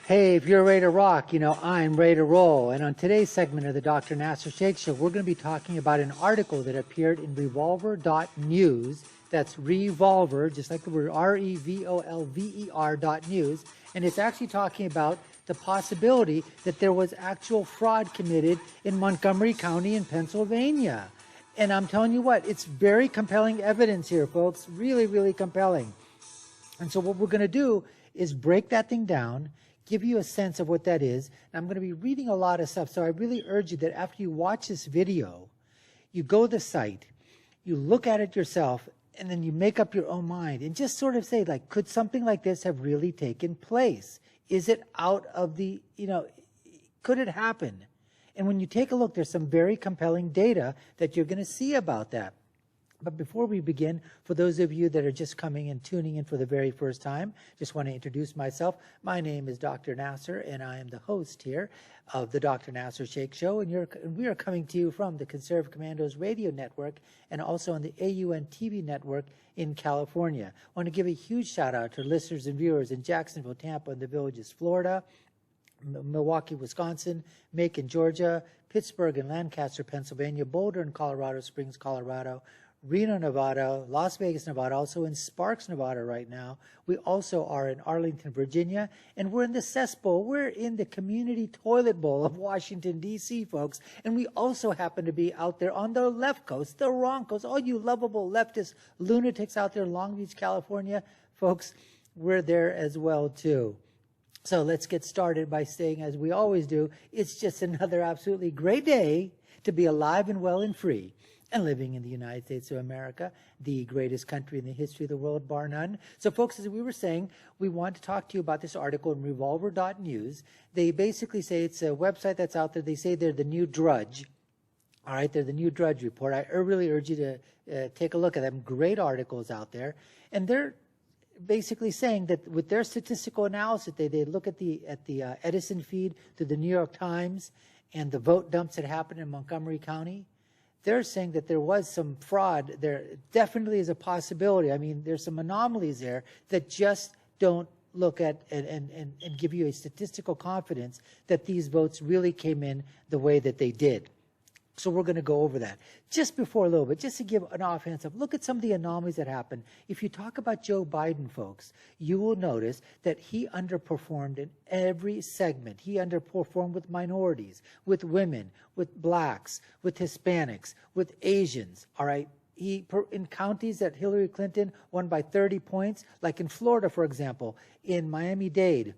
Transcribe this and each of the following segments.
Hey, if you're ready to rock, I'm ready to roll. And on today's segment of the Dr. Nasir Shaikh Show, we're going to be talking about an article that appeared in revolver.news. That's Revolver, just like the word REVOLVER.news. And it's actually talking about the possibility that there was actual fraud committed in Montgomery County in Pennsylvania. And I'm telling you what, it's very compelling evidence here, folks. Really, really compelling. And so what we're going to do is break that thing down, give you a sense of what that is. And I'm going to be reading a lot of stuff. So I really urge you that after you watch this video, you go to the site, you look at it yourself, and then you make up your own mind and just sort of say, like, could something like this have really taken place? Is it out of the, could it happen? And when you take a look, there's some very compelling data that you're going to see about that. But before we begin, for those of you that are just coming and tuning in for the very first time, just want to introduce myself. My name is Dr. Nasir, and I am the host here of the Dr. Nasir Shaikh Show. And we are coming to you from the Conservative Commandos Radio Network and also on the AUN TV Network in California. I want to give a huge shout out to listeners and viewers in Jacksonville, Tampa, and the Villages, Florida, Milwaukee, Wisconsin, Macon, Georgia, Pittsburgh and Lancaster, Pennsylvania, Boulder and Colorado Springs, Colorado, Reno, Nevada, Las Vegas, Nevada, also in Sparks, Nevada right now. We also are in Arlington, Virginia, and we're in the cesspool. We're in the community toilet bowl of Washington, D.C., folks. And we also happen to be out there on the left coast, the wrong coast. All you lovable leftist lunatics out there in Long Beach, California, folks, we're there as well, too. So let's get started by saying, as we always do, it's just another absolutely great day to be alive and well and free and living in the United States of America, the greatest country in the history of the world, bar none. So, folks, as we were saying, we want to talk to you about this article in revolver.news. They basically say it's a website that's out there. They say they're the new Drudge. All right, they're the new Drudge Report. I really urge you to take a look at them. Great articles out there. And they're basically saying that with their statistical analysis, they look at the Edison feed to the New York Times and the vote dumps that happened in Montgomery County. They're saying that there was some fraud. There definitely is a possibility. I mean, there's some anomalies there that just don't look at and give you a statistical confidence that these votes really came in the way that they did. So we're going to go over that. Just before a little bit, just to give an offhand stuff, look at some of the anomalies that happened. If you talk about Joe Biden, folks, you will notice that he underperformed in every segment. He underperformed with minorities, with women, with blacks, with Hispanics, with Asians, all right? In counties that Hillary Clinton won by 30 points, like in Florida, for example, in Miami-Dade,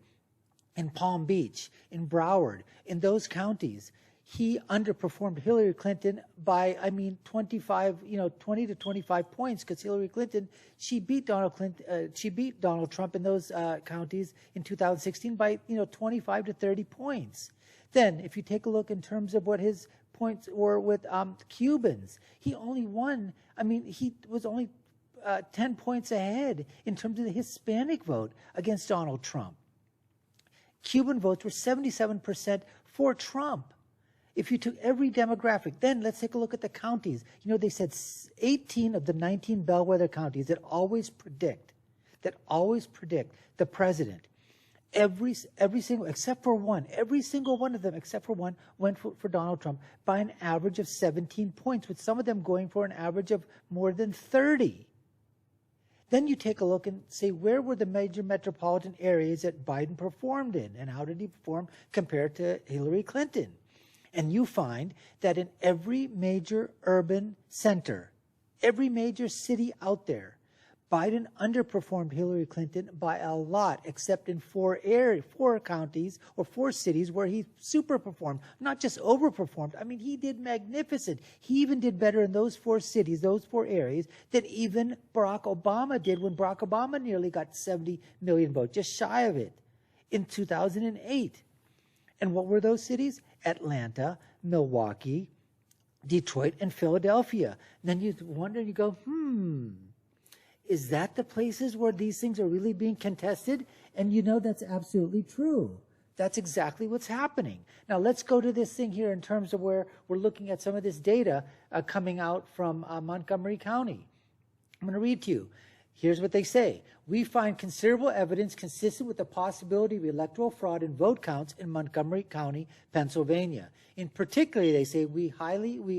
in Palm Beach, in Broward, in those counties, he underperformed Hillary Clinton by, 20 to 25 points, because Hillary Clinton, she beat Donald Trump in those counties in 2016 by, 25 to 30 points. Then, if you take a look in terms of what his points were with Cubans, he only won. He was only 10 points ahead in terms of the Hispanic vote against Donald Trump. Cuban votes were 77% for Trump. If you took every demographic, then let's take a look at the counties. They said 18 of the 19 bellwether counties that always predict the president. Every single, except for one, every single one of them, except for one, went for Donald Trump by an average of 17 points, with some of them going for an average of more than 30. Then you take a look and say, where were the major metropolitan areas that Biden performed in, and how did he perform compared to Hillary Clinton? And you find that in every major urban center, every major city out there, Biden underperformed Hillary Clinton by a lot, except in four counties or four cities where he superperformed, not just overperformed. He did magnificent. He even did better in those four cities, those four areas, than even Barack Obama did when Barack Obama nearly got 70 million votes, just shy of it, in 2008. And what were those cities? Atlanta, Milwaukee, Detroit, and Philadelphia. And then you wonder, you go, is that the places where these things are really being contested? And that's absolutely true. That's exactly what's happening. Now let's go to this thing here in terms of where we're looking at some of this data coming out from Montgomery County. I'm going to read to you. Here's what they say. we find considerable evidence consistent with the possibility of electoral fraud in vote counts in Montgomery County, Pennsylvania. In particular, they say we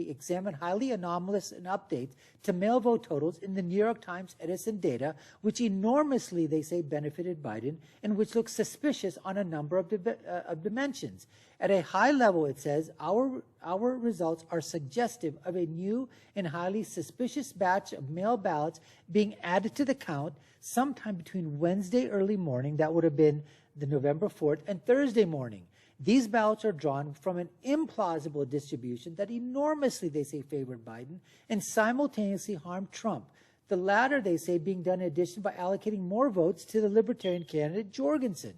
examine highly anomalous and updates to mail vote totals in the New York Times Edison data, which enormously, they say, benefited Biden and which looks suspicious on a number of dimensions. At a high level, it says, our results are suggestive of a new and highly suspicious batch of mail ballots being added to the count sometime between Wednesday early morning, that would have been the November 4th, and Thursday morning. These ballots are drawn from an implausible distribution that enormously, they say, favored Biden and simultaneously harmed Trump. The latter, they say, being done in addition by allocating more votes to the Libertarian candidate Jorgensen.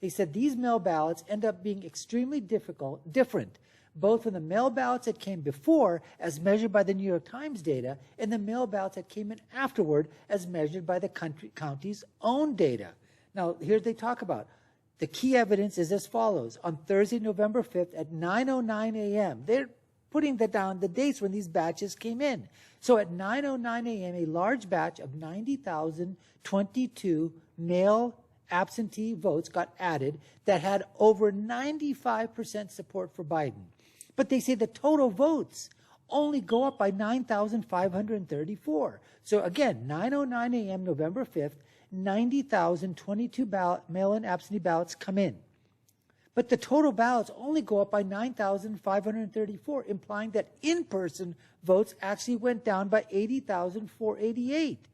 They said these mail ballots end up being extremely different, both from the mail ballots that came before, as measured by the New York Times data, and the mail ballots that came in afterward, as measured by the county's own data. Now, here they talk about the key evidence is as follows. On Thursday, November 5th at 9:09 a.m., they're putting down the dates when these batches came in. So at 9:09 a.m., a large batch of 90,022 mail absentee votes got added that had over 95% support for Biden. But they say the total votes only go up by 9,534. So again, 9:09 a.m., November 5th, 90,022 mail-in absentee ballots come in. But the total ballots only go up by 9,534, implying that in-person votes actually went down by 80,488.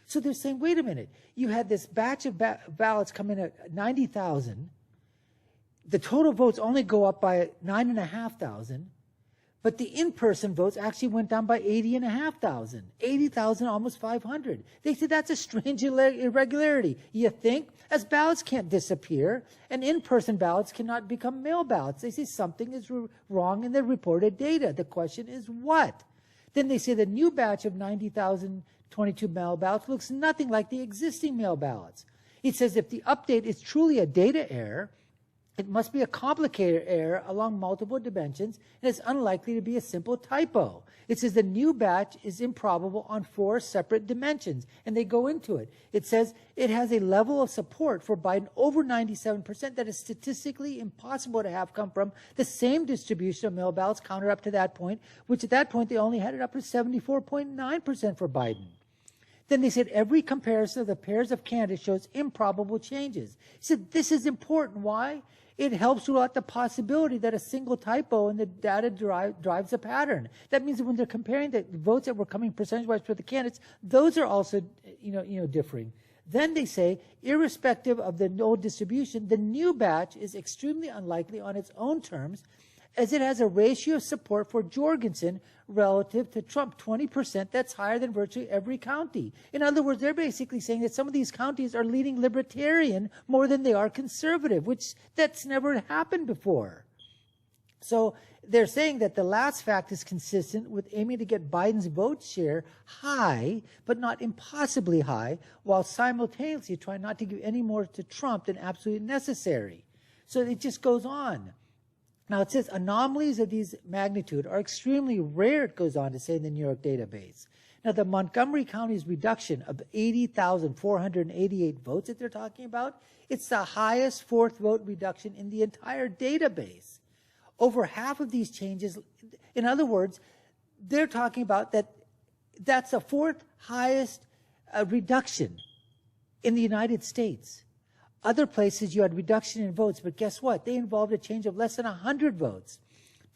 So they're saying, wait a minute, you had this batch of ballots come in at 90,000. The total votes only go up by 9,500, but the in-person votes actually went down by 80,500, 80,000, almost 500. They said that's a strange irregularity. You think, as ballots can't disappear, and in-person ballots cannot become mail ballots. They say something is wrong in the reported data. The question is what? Then they say the new batch of 90,022 mail ballots looks nothing like the existing mail ballots. It says if the update is truly a data error, it must be a complicated error along multiple dimensions, and it's unlikely to be a simple typo. It says the new batch is improbable on 4 separate dimensions, and they go into it. It says it has a level of support for Biden over 97% that is statistically impossible to have come from the same distribution of mail ballots counted up to that point, which at that point they only had it up to 74.9% for Biden. Then they said every comparison of the pairs of candidates shows improbable changes. He said this is important. Why? It helps rule out the possibility that a single typo in the data drives a pattern. That means that when they're comparing the votes that were coming percentage-wise for the candidates, those are also, differing. Then they say, irrespective of the old distribution, the new batch is extremely unlikely on its own terms, as it has a ratio of support for Jorgensen relative to Trump, 20%. That's higher than virtually every county. In other words, they're basically saying that some of these counties are leaning libertarian more than they are conservative, which that's never happened before. So they're saying that the last fact is consistent with aiming to get Biden's vote share high, but not impossibly high, while simultaneously trying not to give any more to Trump than absolutely necessary. So it just goes on. Now, it says anomalies of these magnitude are extremely rare, it goes on to say in the New York database. Now, the Montgomery County's reduction of 80,488 votes that they're talking about, it's the highest fourth vote reduction in the entire database. Over half of these changes, in other words, they're talking about that's the fourth highest reduction in the United States. Other places you had reduction in votes, but guess what? They involved a change of less than 100 votes.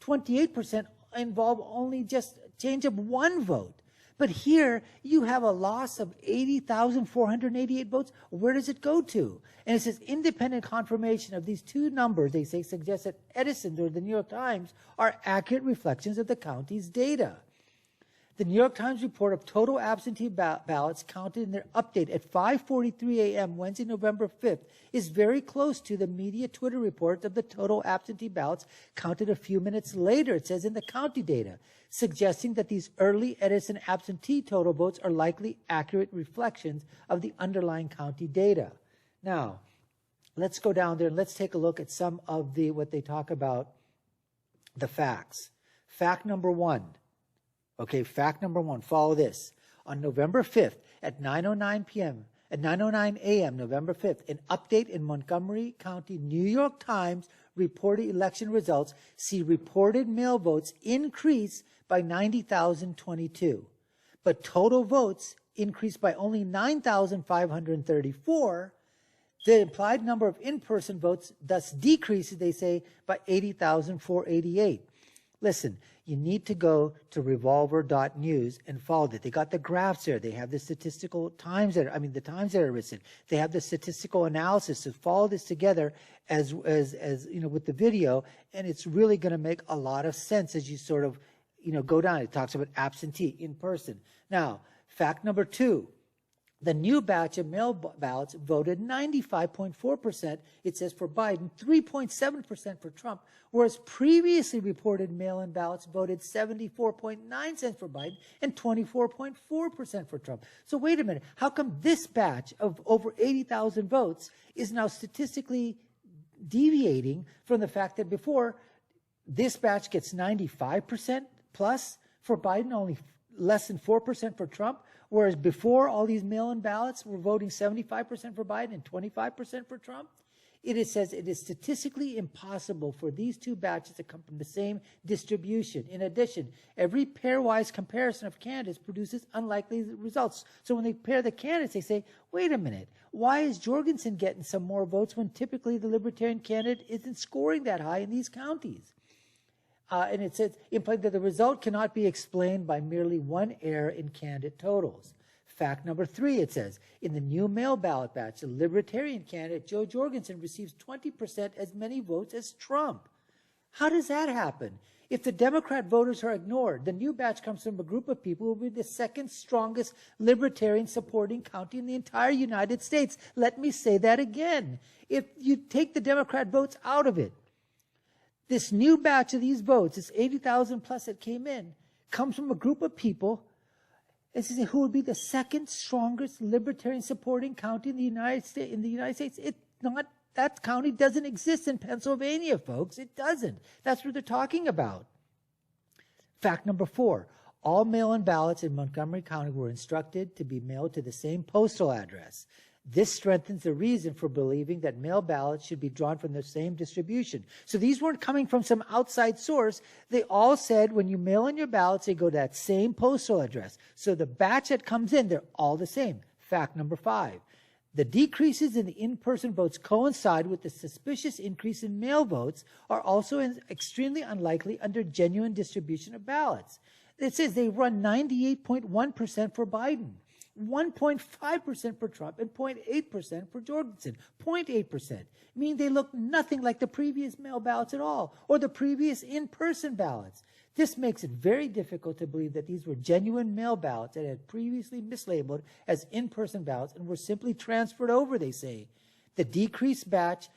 28% involved only just a change of 1 vote. But here, you have a loss of 80,488 votes. Where does it go to? And it says independent confirmation of these two numbers, they say, suggests that Edison or the New York Times are accurate reflections of the county's data. The New York Times report of total absentee ballots counted in their update at 5:43 a.m. Wednesday, November 5th is very close to the media Twitter report of the total absentee ballots counted a few minutes later, it says in the county data, suggesting that these early Edison absentee total votes are likely accurate reflections of the underlying county data. Now, let's go down there and let's take a look at some of what they talk about, the facts. Fact number 1. Okay, fact number 1, follow this. On November 5th at 9:09 p.m., At 9:09 a.m., November 5th, an update in Montgomery County, New York Times reported election results see reported mail votes increase by 90,022. But total votes increased by only 9,534. The implied number of in-person votes thus decreases, they say, by 80,488. Listen, you need to go to revolver.news and follow it. They got the graphs there. They have the statistical times there. I mean, the times that are listed. They have the statistical analysis. So follow this together as you know, with the video, and it's really going to make a lot of sense as you sort of, you know, go down. It talks about absentee, in person. Now, fact number 2. The new batch of mail ballots voted 95.4%, it says, for Biden, 3.7% for Trump, whereas previously reported mail-in ballots voted 74.9% for Biden and 24.4% for Trump. So wait a minute. How come this batch of over 80,000 votes is now statistically deviating from the fact that before this batch gets 95% plus for Biden, only less than 4% for Trump? Whereas before, all these mail-in ballots were voting 75% for Biden and 25% for Trump. It says it is statistically impossible for these two batches to come from the same distribution. In addition, every pairwise comparison of candidates produces unlikely results. So when they pair the candidates, they say, wait a minute, why is Jorgensen getting some more votes when typically the Libertarian candidate isn't scoring that high in these counties? And it says implied that the result cannot be explained by merely one error in candidate totals. Fact number 3, it says, in the new mail ballot batch, the Libertarian candidate Joe Jorgensen receives 20% as many votes as Trump. How does that happen? If the Democrat voters are ignored, the new batch comes from a group of people who will be the second strongest Libertarian supporting county in the entire United States. Let me say that again. If you take the Democrat votes out of it, this new batch of these votes, this 80,000 plus that came in, comes from a group of people who would be the second strongest Libertarian supporting county in the United States. That county doesn't exist in Pennsylvania, folks. It doesn't. That's what they're talking about. Fact number 4, all mail-in ballots in Montgomery County were instructed to be mailed to the same postal address. This strengthens the reason for believing that mail ballots should be drawn from the same distribution. So these weren't coming from some outside source. They all said when you mail in your ballots, they go to that same postal address. So the batch that comes in, they're all the same. Fact number 5. The decreases in the in-person votes coincide with the suspicious increase in mail votes are also extremely unlikely under genuine distribution of ballots. It says they run 98.1% for Biden, 1.5% for Trump, and 0.8% for Jorgensen. 0.8%. Meaning they look nothing like the previous mail ballots at all, or the previous in-person ballots. This makes it very difficult to believe that these were genuine mail ballots that had previously mislabeled as in-person ballots and were simply transferred over, they say. The decreased batch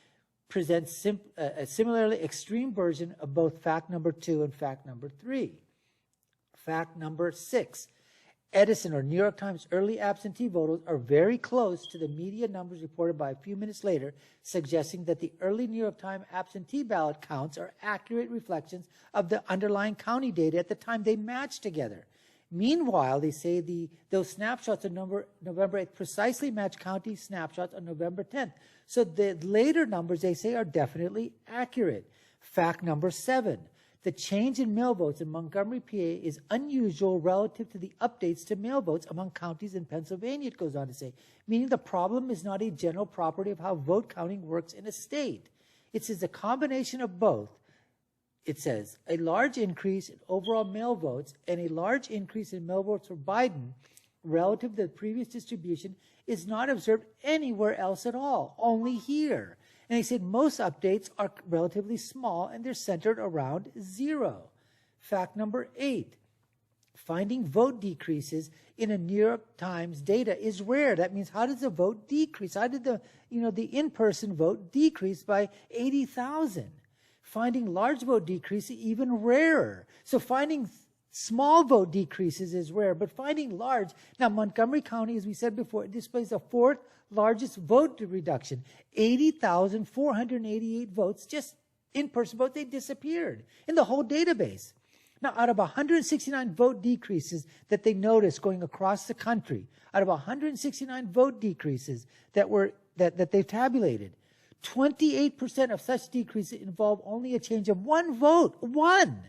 presents a similarly extreme version of both fact number 2 and fact number 3. Fact number 6. Edison or New York Times early absentee voters are very close to the media numbers reported by a few minutes later, suggesting that the early New York Times absentee ballot counts are accurate reflections of the underlying county data at the time they match together. Meanwhile, they say those snapshots of November 8th precisely match county snapshots on November 10th. So the later numbers, they say, are definitely accurate. Fact number 7. The change in mail votes in Montgomery, PA is unusual relative to the updates to mail votes among counties in Pennsylvania, it goes on to say, meaning the problem is not a general property of how vote counting works in a state. It says a combination of both. It says a large increase in overall mail votes and a large increase in mail votes for Biden relative to the previous distribution is not observed anywhere else at all, only here. And he said most updates are relatively small and they're centered around 0. Fact number 8. Finding vote decreases in a New York Times data is rare. That means how does the vote decrease? How did the in-person vote decrease by 80,000? Finding large vote decreases even rarer. So finding small vote decreases is rare, but finding large. Now, Montgomery County, as we said before, displays the 4th largest vote reduction. 80,488 votes, just in-person votes, they disappeared in the whole database. Now, out of 169 vote decreases that they noticed going across the country, out of 169 vote decreases that they've tabulated, 28% of such decreases involve only a change of one vote, one.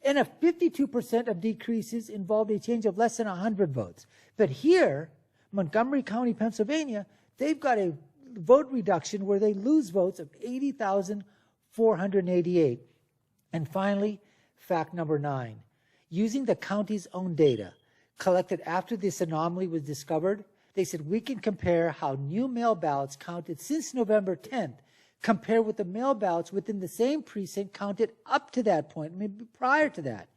And 52% of decreases involved a change of less than 100 votes. But here, Montgomery County, Pennsylvania, they've got a vote reduction where they lose votes of 80,488. And finally, fact number 9. Using the county's own data collected after this anomaly was discovered, they said we can compare how new mail ballots counted since November 10th compare with the mail ballots within the same precinct counted up to that point, maybe prior to that,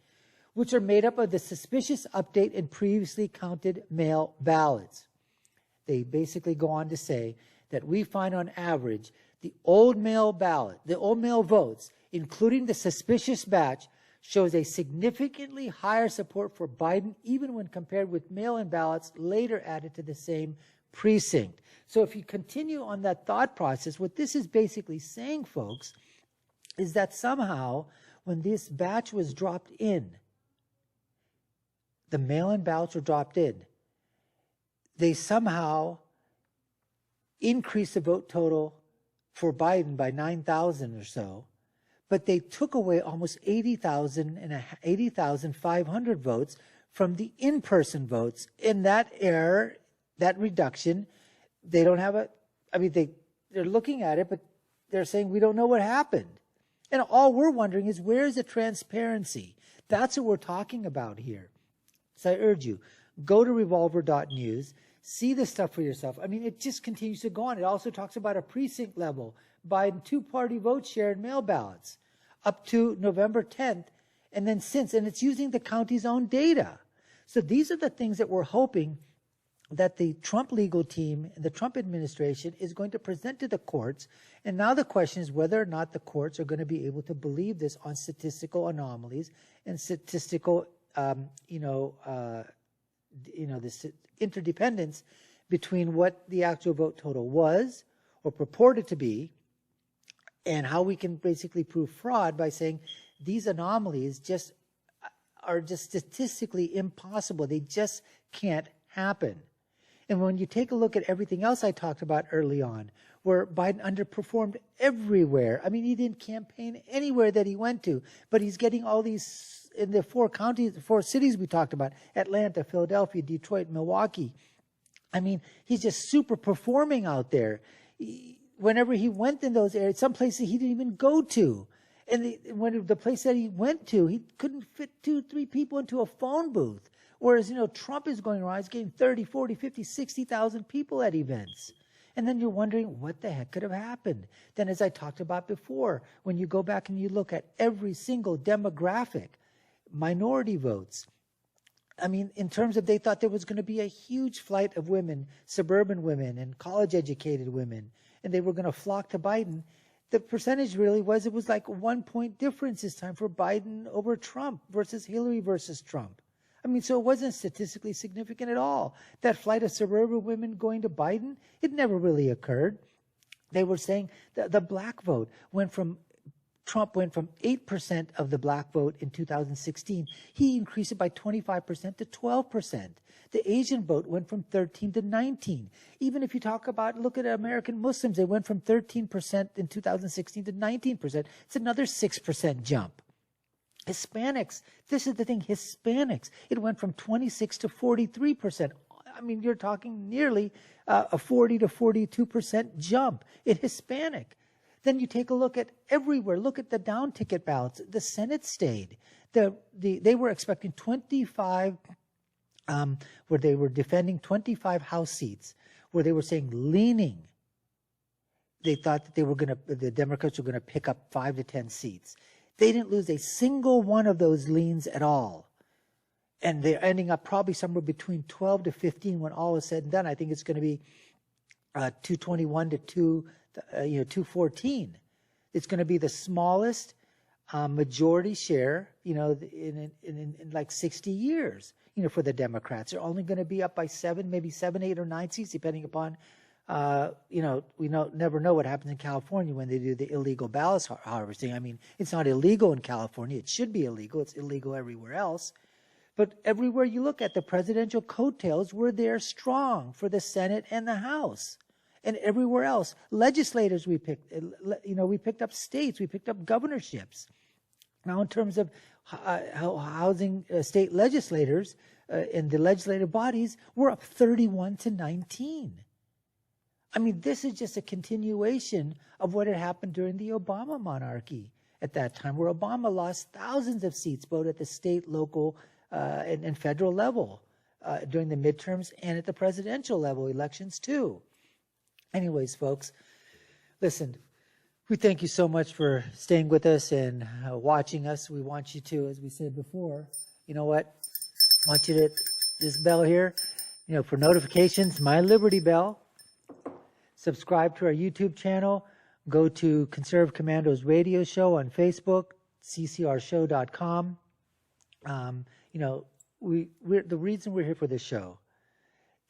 which are made up of the suspicious update in previously counted mail ballots. They basically go on to say that we find on average the old mail ballot, the old mail votes, including the suspicious batch, shows a significantly higher support for Biden even when compared with mail-in ballots later added to the same precinct. So if you continue on that thought process, what this is basically saying, folks, is that somehow when this batch was dropped in, the mail-in ballots were dropped in, they somehow increased the vote total for Biden by 9,000 or so, but they took away almost 80,500 votes from the in-person votes. In that error, that reduction, they don't have a, I mean, they're looking at it, but they're saying we don't know what happened. And all we're wondering is where's the transparency? That's what we're talking about here. So I urge you, go to revolver.news, see this stuff for yourself. I mean, it just continues to go on. It also talks about a precinct level, Biden two-party vote share in mail ballots up to November 10th, and then since, and it's using the county's own data. So these are the things that we're hoping that the Trump legal team and the Trump administration is going to present to the courts. And now the question is whether or not the courts are going to be able to believe this on statistical anomalies and statistical, this interdependence between what the actual vote total was or purported to be and how we can basically prove fraud by saying these anomalies are just statistically impossible. They just can't happen. And when you take a look at everything else I talked about early on, where Biden underperformed everywhere. I mean, he didn't campaign anywhere that he went to, but he's getting all these in the four cities we talked about, Atlanta, Philadelphia, Detroit, Milwaukee. I mean, he's just super performing out there. Whenever he went in those areas, some places he didn't even go to. And when the place that he went to, he couldn't fit 2-3 people into a phone booth. Whereas, Trump is going around, he's getting 30, 40, 50, 60,000 people at events. And then you're wondering what the heck could have happened. Then as I talked about before, when you go back and you look at every single demographic, minority votes, I mean, in terms of they thought there was going to be a huge flight of women, suburban women and college-educated women, and they were going to flock to Biden. The percentage really was, it was like a 1-point difference this time for Biden over Trump versus Hillary versus Trump. I mean, so it wasn't statistically significant at all. That flight of suburban women going to Biden, it never really occurred. They were saying that the black vote Trump went from 8% of the black vote in 2016. He increased it by 25% to 12%. The Asian vote went from 13 to 19. Even if you look at American Muslims, they went from 13% in 2016 to 19%. It's another 6% jump. Hispanics, this is the thing, Hispanics, it went from 26 to 43%. I mean, you're talking nearly a 40 to 42% jump in Hispanic. Then you take a look at everywhere. Look at the down ticket ballots. The Senate stayed. They were expecting 25, where they were defending 25 House seats, where they were saying leaning. They thought that the Democrats were going to pick up 5 to 10 seats. They didn't lose a single one of those leans at all. And they're ending up probably somewhere between 12 to 15 when all is said and done. I think it's going to be 221 to 214. It's going to be the smallest majority share, in like 60 years, for the Democrats. They're only going to be up by 7, maybe 7, 8, or 9 seats, depending upon We never know what happens in California when they do the illegal ballot harvesting. I mean, it's not illegal in California. It should be illegal. It's illegal everywhere else. But everywhere you look at, the presidential coattails were there strong for the Senate and the House. And everywhere else, legislators we picked up states, we picked up governorships. Now, in terms of housing state legislators in the legislative bodies, we're up 31-19. I mean, this is just a continuation of what had happened during the Obama monarchy at that time, where Obama lost thousands of seats, both at the state, local, and federal level during the midterms and at the presidential level elections too. Anyways, folks, listen, we thank you so much for staying with us and watching us. We want you to, as we said before, you know what? I want you to, this bell here, for notifications, my Liberty Bell. Subscribe to our YouTube channel. Go to Conservative Commandos Radio Show on Facebook, ccrshow.com. We're the reason we're here for this show,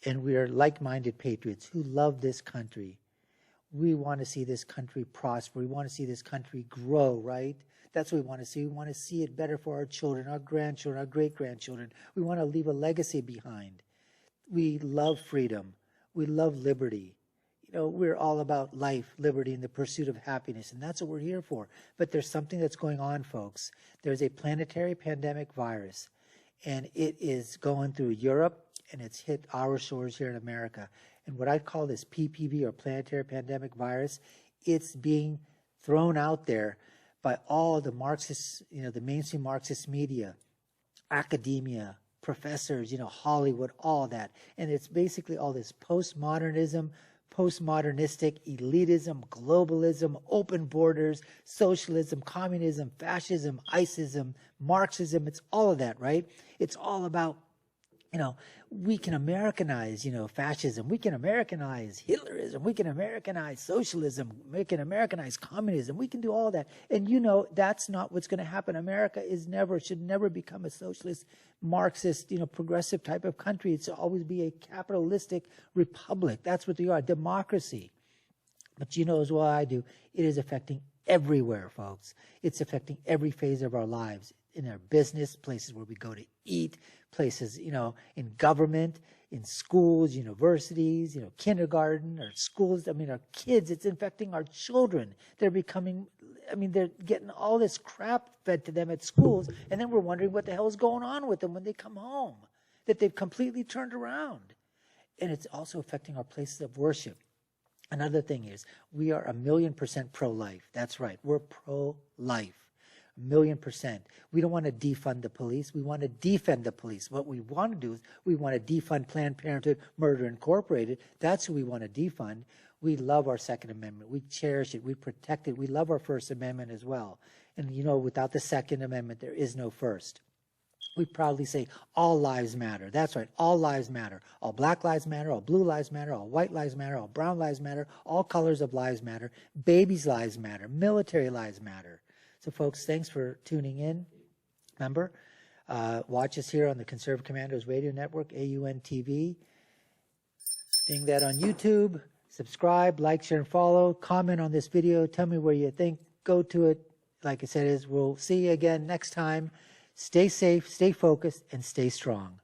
and we are like-minded patriots who love this country. We want to see this country prosper. We want to see this country grow, right? That's what we want to see. We want to see it better for our children, our grandchildren, our great-grandchildren. We want to leave a legacy behind. We love freedom. We love liberty. We're all about life, liberty, and the pursuit of happiness, and that's what we're here for. But there's something that's going on, folks. There's a planetary pandemic virus, and it is going through Europe, and it's hit our shores here in America. And what I call this PPV, or planetary pandemic virus, it's being thrown out there by all the Marxists, the mainstream Marxist media, academia, professors, Hollywood, all that. And it's basically all this postmodernism, postmodernistic elitism, globalism, open borders, socialism, communism, fascism, icism, Marxism. It's all of that, right? It's all about, we can Americanize, fascism. We can Americanize Hitlerism. We can Americanize socialism. We can Americanize communism. We can do all that. And that's not what's going to happen. America should never become a socialist, Marxist, progressive type of country. It's always be a capitalistic republic. That's what they are, democracy. But as well I do, it is affecting everywhere, folks. It's affecting every phase of our lives. In our business, places where we go to eat, places, in government, in schools, universities, kindergarten, or schools. Our kids, it's infecting our children. They're getting all this crap fed to them at schools, and then we're wondering what the hell is going on with them when they come home, that they've completely turned around. And it's also affecting our places of worship. Another thing is, we are 1,000,000% pro-life. That's right, we're pro-life. 1,000,000%. We don't want to defund the police. We want to defend the police. What we want to do is we want to defund Planned Parenthood, Murder Incorporated. That's who we want to defund. We love our Second Amendment. We cherish it. We protect it. We love our First Amendment as well. And without the Second Amendment, there is no First. We proudly say all lives matter. That's right, all lives matter. All black lives matter, all blue lives matter, all white lives matter, all brown lives matter, all colors of lives matter, babies' lives matter, military lives matter. So, folks, thanks for tuning in. Remember, watch us here on the Conservative Commandos Radio Network, AUN TV. Ding that on YouTube. Subscribe, like, share, and follow. Comment on this video. Tell me where you think. Go to it. Like I said, we'll see you again next time. Stay safe, stay focused, and stay strong.